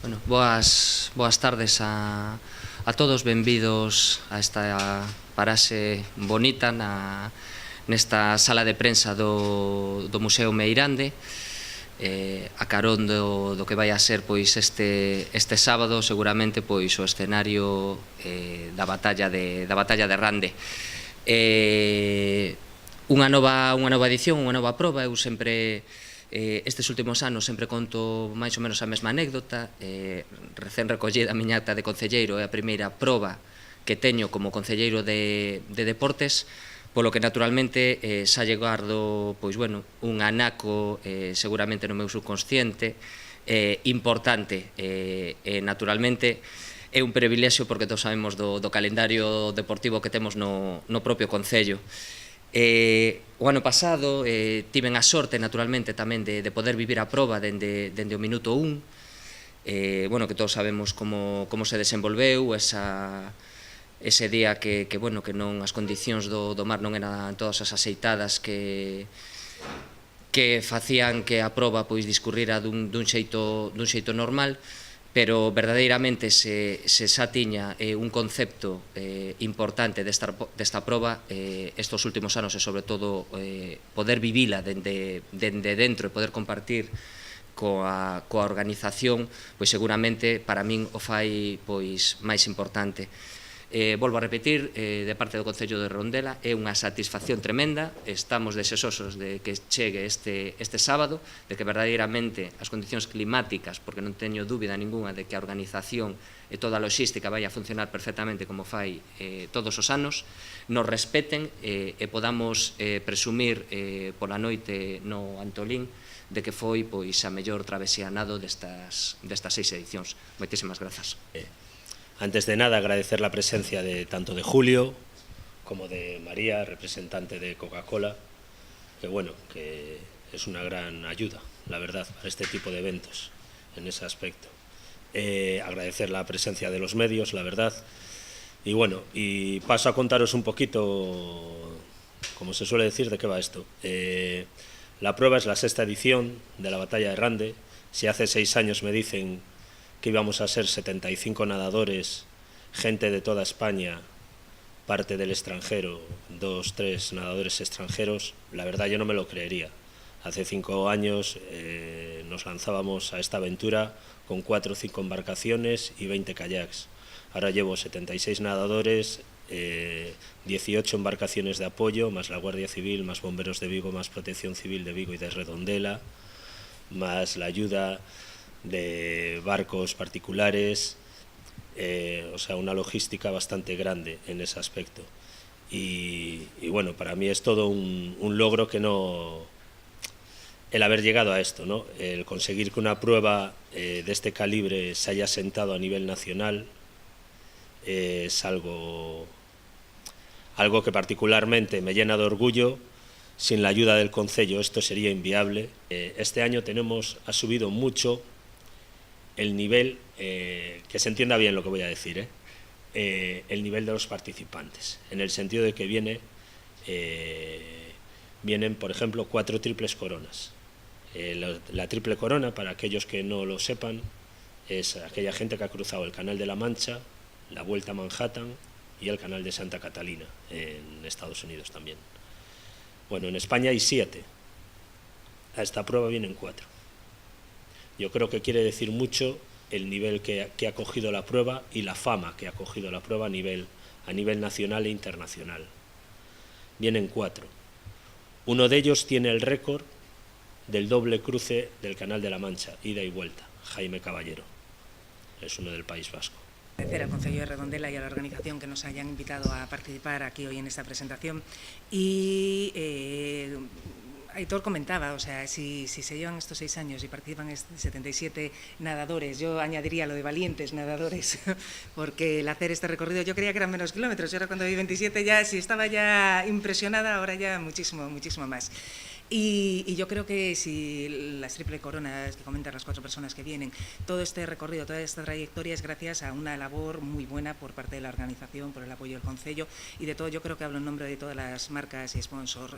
Bueno, boas tardes a todos, benvidos a esta parase bonita nesta sala de prensa do Museo Meirande, a carón do que vai a ser pois este sábado seguramente pois o escenario da batalla de Rande. Unha nova edición, unha nova proba. Eu sempre estes últimos anos sempre conto máis ou menos a mesma anécdota. Recén recollida a miña acta de concelleiro, é a primeira proba que teño como concelleiro de deportes, polo que naturalmente xa lle guardo pois, bueno, un anaco seguramente no meu subconsciente importante, e naturalmente é un privilexio porque todos sabemos do calendario deportivo que temos no propio concello. O ano pasado tiven a sorte naturalmente tamén de poder vivir a proba dende o minuto 1, bueno, que todos sabemos como se desenvolveu ese día que non as condicións do mar non eran todas as axeitadas que facían que a proba pois discurrira dun xeito normal, pero verdadeiramente se xa tiña un concepto importante desta proba estes últimos anos, e sobre todo poder vivila dende dentro e poder compartir coa organización, pois seguramente para min o fai pois máis importante. Volvo a repetir, de parte do Concello de Redondela, é unha satisfacción tremenda. Estamos deseosos de que chegue este sábado, de que verdadeiramente as condicións climáticas, porque non teño dúbida ninguna de que a organización e toda a logística vai a funcionar perfectamente como fai todos os anos, nos respeten e podamos presumir pola noite no Antolín de que foi pois a mellor travesía a nado destas 6 edicións. Moitísimas grazas. Antes de nada, agradecer la presencia de tanto de Julio como de María, representante de Coca-Cola, que es una gran ayuda, la verdad, para este tipo de eventos, en ese aspecto. Agradecer la presencia de los medios, la verdad. Y paso a contaros un poquito, como se suele decir, de qué va esto. La prueba es la 6ª edición de la Batalla de Rande. Si hace 6 años me dicen que íbamos a ser 75 nadadores, gente de toda España, parte del extranjero, 2, 3 nadadores extranjeros, la verdad yo no me lo creería. Hace 5 años nos lanzábamos a esta aventura con 4 o 5 embarcaciones y 20 kayaks. Ahora llevo 76 nadadores, 18 embarcaciones de apoyo, más la Guardia Civil, más Bomberos de Vigo, más Protección Civil de Vigo y de Redondela, más la ayuda de barcos particulares, o sea, una logística bastante grande en ese aspecto. Y bueno, para mí es todo un logro que no... el haber llegado a esto, ¿no? El conseguir que una prueba de este calibre se haya sentado a nivel nacional es algo que particularmente me llena de orgullo. Sin la ayuda del Concello esto sería inviable. Este año ha subido mucho el nivel, que se entienda bien lo que voy a decir, el nivel de los participantes, en el sentido de que vienen, por ejemplo, 4 triples coronas. La triple corona, para aquellos que no lo sepan, es aquella gente que ha cruzado el Canal de la Mancha, la Vuelta a Manhattan y el Canal de Santa Catalina, en Estados Unidos también. Bueno, en España hay 7, a esta prueba vienen 4. Yo creo que quiere decir mucho el nivel que ha cogido la prueba y la fama que ha cogido la prueba a nivel nacional e internacional. Vienen 4. Uno de ellos tiene el récord del doble cruce del Canal de la Mancha, ida y vuelta, Jaime Caballero. Es uno del País Vasco. Agradecer al Concello de Redondela y a la organización que nos hayan invitado a participar aquí hoy en esta presentación. Y Aitor comentaba, o sea, si se llevan estos 6 años y participan 77 nadadores, yo añadiría lo de valientes nadadores, porque el hacer este recorrido, yo creía que eran menos kilómetros, y ahora cuando vi 27 ya, si estaba ya impresionada, ahora ya muchísimo más. Y yo creo que si las triple coronas que comentan las 4 personas que vienen, todo este recorrido, toda esta trayectoria es gracias a una labor muy buena por parte de la organización, por el apoyo del Concello y de todo. Yo creo que hablo en nombre de todas las marcas y sponsors,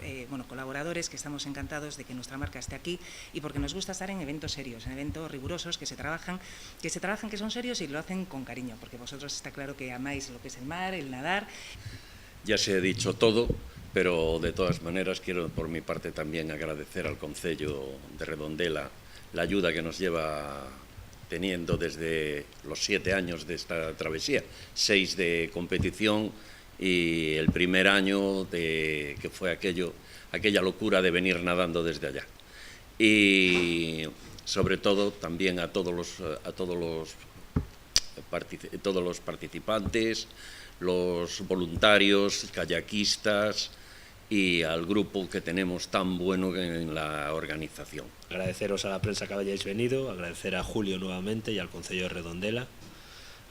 colaboradores, que estamos encantados de que nuestra marca esté aquí y porque nos gusta estar en eventos serios, en eventos rigurosos, que se trabajan, que son serios y lo hacen con cariño, porque vosotros está claro que amáis lo que es el mar, el nadar. Ya se ha dicho todo, pero de todas maneras quiero por mi parte también agradecer al Concello de Redondela la ayuda que nos lleva teniendo desde los 7 años de esta travesía, 6 de competición y el primer año que fue aquella locura de venir nadando desde allá. Y sobre todo también a todos los participantes, los voluntarios, kayakistas y al grupo que tenemos tan bueno en la organización. Agradeceros a la prensa que hayáis venido, agradecer a Julio nuevamente y al Concello de Redondela,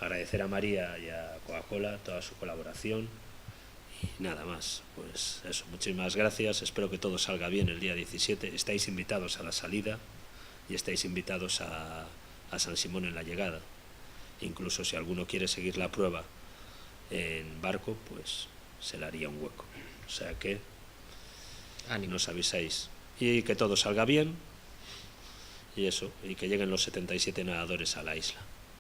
agradecer a María y a Coca-Cola toda su colaboración y nada más. Pues eso, muchísimas gracias, espero que todo salga bien el día 17, estáis invitados a la salida y estáis invitados a San Simón en la llegada. Incluso si alguno quiere seguir la prueba en barco, pues se le haría un hueco. O sea que nos avisáis. Y que todo salga bien. Y eso, y que lleguen los 77 nadadores a la isla.